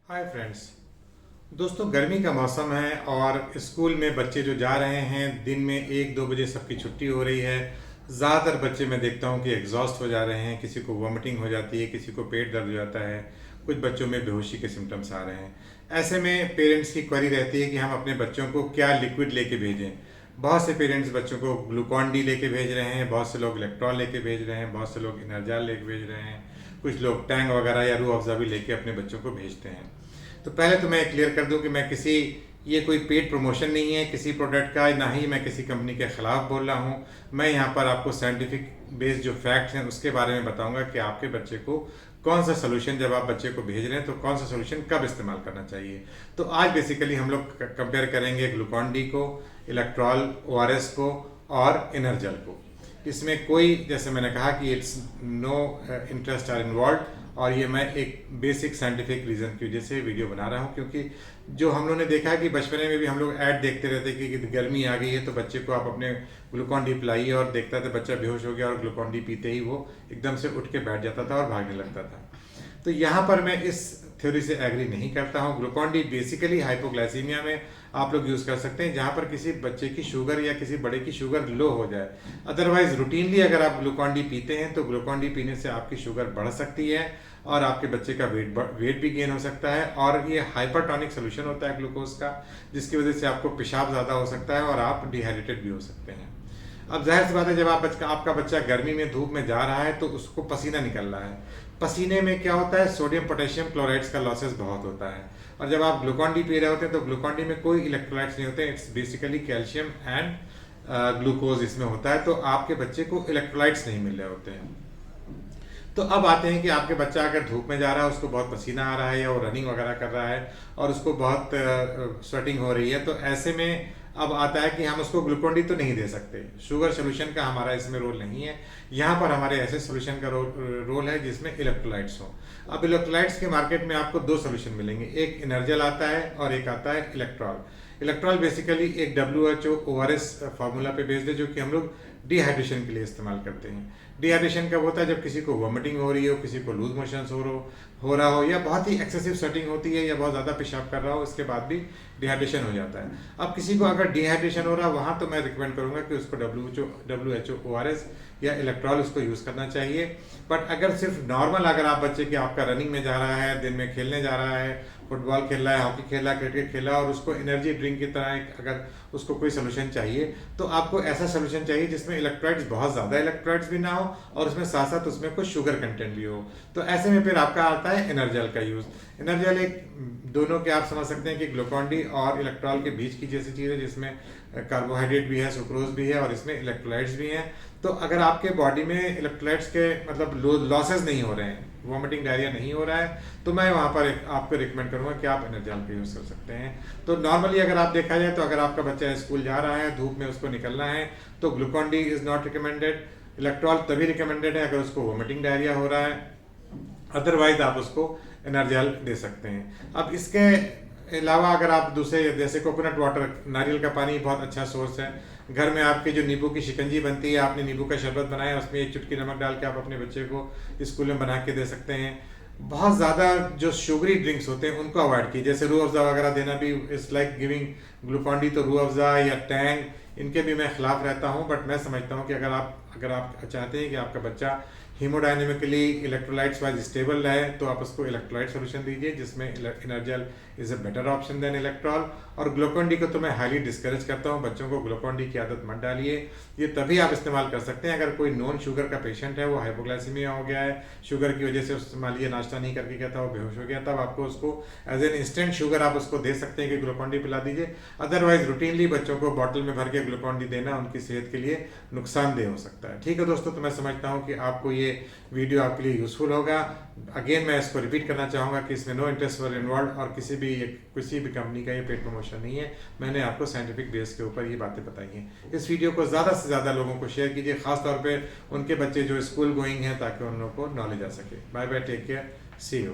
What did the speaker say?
Hi friends. दोस्तों, गर्मी का मौसम है और स्कूल में बच्चे जो जा रहे हैं दिन में 1-2 बजे सबकी छुट्टी हो रही है। ज़्यादातर बच्चे मैं देखता हूँ कि एग्जॉस्ट हो जा रहे हैं, किसी को वॉमिटिंग हो जाती है, किसी को पेट दर्द हो जाता है, कुछ बच्चों में बेहोशी के सिम्टम्स आ रहे हैं। ऐसे में पेरेंट्स की क्वेरी रहती है कि हम अपने बच्चों को क्या लिक्विड लेके भेजें। बहुत से पेरेंट्स बच्चों को ग्लूकॉन डी लेके भेज रहे हैं, बहुत से लोग इलेक्ट्रॉल लेके भेज रहे हैं, बहुत से लोग इनरजाल लेके भेज रहे हैं, कुछ लोग टैंग वगैरह या रूह अफ़ज़ा भी लेके अपने बच्चों को भेजते हैं। तो पहले तो मैं क्लियर कर दूं कि मैं किसी ये कोई पेड प्रमोशन नहीं है किसी प्रोडक्ट का, ना ही मैं किसी कंपनी के ख़िलाफ़ बोल रहा हूं। मैं यहां पर आपको साइंटिफिक बेस्ड जो फैक्ट्स हैं उसके बारे में बताऊंगा कि आपके बच्चे को कौन सा सोल्यूशन, जब आप बच्चे को भेज रहे हैं तो कौन सा सोल्यूशन कब इस्तेमाल करना चाहिए। तो आज बेसिकली हम लोग कंपेयर करेंगे ग्लूकॉन डी को, इलेक्ट्रॉल, ओआरएस को और इनरजल को। इसमें कोई, जैसे मैंने कहा कि it's no interest are involve, और ये मैं एक बेसिक साइंटिफिक रीज़न की वजह से वीडियो बना रहा हूँ, क्योंकि जो हम लोगों ने देखा है कि बचपने में भी हम लोग ऐड देखते रहते कि गर्मी आ गई है तो बच्चे को आप अपने ग्लूकॉन डी पिलाइए, और देखता था बच्चा बेहोश हो गया और ग्लूकॉन डी पीते ही वो एकदम से उठ के बैठ जाता था और भागने लगता था। तो यहाँ पर मैं इस थ्योरी से एग्री नहीं करता हूँ। ग्लूकॉन डी बेसिकली हाइपोग्लाइसीमिया में आप लोग यूज़ कर सकते हैं, जहाँ पर किसी बच्चे की शुगर या किसी बड़े की शुगर लो हो जाए। अदरवाइज रूटीनली अगर आप ग्लूकॉन डी पीते हैं तो ग्लूकॉन डी पीने से आपकी शुगर बढ़ सकती है और आपके बच्चे का वेट भी गेन हो सकता है, और ये हाइपरटॉनिक सोल्यूशन होता है ग्लूकोज का, जिसकी वजह से आपको पेशाब ज़्यादा हो सकता है और आप डिहाइड्रेटेड भी हो सकते हैं। अब जाहिर सी बात है, जब आपका बच्चा गर्मी में धूप में जा रहा है तो उसको पसीना निकल रहा है। पसीने में क्या होता है, सोडियम पोटेशियम क्लोराइड्स का लॉसेस बहुत होता है, और जब आप ग्लूकॉन डी पी रहे होते हैं तो ग्लूकॉन डी में कोई इलेक्ट्रोलाइट्स नहीं होते, it's basically calcium and glucose इसमें होता है। तो आपके बच्चे को इलेक्ट्रोलाइट्स नहीं मिल रहे होते हैं। तो अब आते हैं कि आपके बच्चा अगर धूप में जा रहा है, उसको बहुत पसीना आ रहा है या वो रनिंग वगैरह कर रहा है और उसको बहुत स्वेटिंग हो रही है, तो ऐसे में अब आता है कि हम उसको ग्लूकोन डी तो नहीं दे सकते। शुगर सोल्यूशन का हमारा इसमें रोल नहीं है। यहाँ पर हमारे ऐसे सोल्यूशन का रोल है जिसमें इलेक्ट्रोलाइट्स हो। अब इलेक्ट्रोलाइट्स के मार्केट में आपको दो सोल्यूशन मिलेंगे, एक इनर्जल आता है और एक आता है इलेक्ट्रॉल। इलेक्ट्रॉल बेसिकली एक WHO ORS फार्मूला पे बेस्ड है, जो कि हम लोग डिहाइड्रेशन के लिए इस्तेमाल करते हैं। डिहाइड्रेशन कब होता है, जब किसी को वॉमिटिंग हो रही हो, किसी को लूज मोशंस हो रहा हो, या बहुत ही एक्सेसिव स्वेटिंग होती है, या बहुत ज़्यादा पेशाब कर रहा हो, इसके बाद भी डिहाइड्रेशन हो जाता है। अब किसी को अगर डिहाइड्रेशन हो रहा है, वहाँ तो मैं रिकमेंड करूँगा कि उसको WHO ORS या इलेक्ट्रॉल उसको यूज़ करना चाहिए। बट अगर सिर्फ नॉर्मल, अगर आप बच्चे की आपका रनिंग में जा रहा है, दिन में खेलने जा रहा है, फुटबॉल खेल रहा है, हॉकी खेल रहा है, क्रिकेट खेल रहा है, और उसको एनर्जी ड्रिंक की तरह अगर उसको कोई सोल्यूशन चाहिए, तो आपको ऐसा सोल्यूशन चाहिए जिसमें इलेक्ट्रोलाइट्स, बहुत ज़्यादा इलेक्ट्रोलाइट्स भी ना हो और उसमें साथ साथ उसमें कुछ शुगर कंटेंट भी हो। तो ऐसे में फिर आपका आता है एनर्जल का यूज़। एनर्जल एक दोनों के आप समझ सकते हैं कि ग्लूकॉन डी और इलेक्ट्रॉल के बीच की जैसी चीज़ है, जिसमें कार्बोहाइड्रेट भी है, सुक्रोज भी है, और इसमें इलेक्ट्रोलाइट्स भी हैं। तो अगर आपके बॉडी में इलेक्ट्रोलाइट्स के मतलब लॉसेस नहीं हो रहे हैं, वॉमिटिंग डायरिया नहीं हो रहा है, तो मैं वहाँ पर आपको रिकमेंड करूँगा कि आप एनर्जल का यूज़ कर सकते हैं। तो नॉर्मली अगर आप देखा जाए तो अगर आपका बच्चा स्कूल जा रहा है, धूप में उसको निकलना है, तो Glucon D is not recommended. Electral तभी रिकमेंडेड है अगर उसको वॉमिटिंग डायरिया हो रहा है, अदरवाइज आप उसको एनर्जल दे सकते हैं। अब इसके अलावा अगर आप दूसरे, जैसे कोकोनट वाटर, नारियल का पानी बहुत अच्छा सोर्स है। घर में आपके जो नींबू की शिकंजी बनती है, आपने नींबू का शरबत बनाया, उसमें एक चुटकी नमक डाल के आप अपने बच्चे को स्कूल में बना के दे सकते हैं। बहुत ज़्यादा जो शुगरी ड्रिंक्स होते हैं उनको अवॉइड कीजिए, जैसे रूह अफ़ज़ा वगैरह देना भी it's like giving Glucon D. तो रूह अफ़ज़ा या टैंग, इनके भी मैं खिलाफ रहता हूँ। बट मैं समझता हूँ कि अगर आप चाहते हैं कि आपका बच्चा हीमोडायनेमिकली इलेक्ट्रोलाइट्स वाइज स्टेबल रहे, तो आप उसको इलेक्ट्रोलाइट सोल्यूशन दीजिए, जिसमें Enerzal is a better option than Electral. और ग्लूकॉन डी को तो मैं हाईली डिस्करेज करता हूँ, बच्चों को ग्लूकॉन डी की आदत मत डालिए। ये तभी आप इस्तेमाल कर सकते हैं अगर कोई नॉन शुगर का पेशेंट है, वो हाइपोग्लाइसीमिया हो गया है, शुगर की वजह से मान लीजिए नाश्ता नहीं करके गया था, वो बेहोश हो गया, तब आपको उसको एज एन इंस्टेंट शुगर आप उसको दे सकते हैं कि ग्लूकॉन डी पिला दीजिए। अदरवाइज रूटीनली बच्चों को बॉटल में भर के ग्लूकॉन डी देना उनकी सेहत के लिए नुकसानदेह हो सकता है। ठीक है दोस्तों, तो मैं समझता हूँ कि आपको ये वीडियो आपके लिए यूजफुल होगा। अगेन मैं इसको रिपीट करना चाहूँगा कि इसमें नो इंटरेस्ट वर इन्वॉल्व, और किसी भी कंपनी का ये पेड प्रमोशन नहीं है। मैंने आपको साइंटिफिक बेस के ऊपर ये बातें बताई हैं। इस वीडियो को ज़्यादा से ज़्यादा लोगों को शेयर कीजिए, खासतौर पे उनके बच्चे जो स्कूल गोइंग हैं, ताकि उन लोगों को नॉलेज आ सके। Bye bye, take care, see you.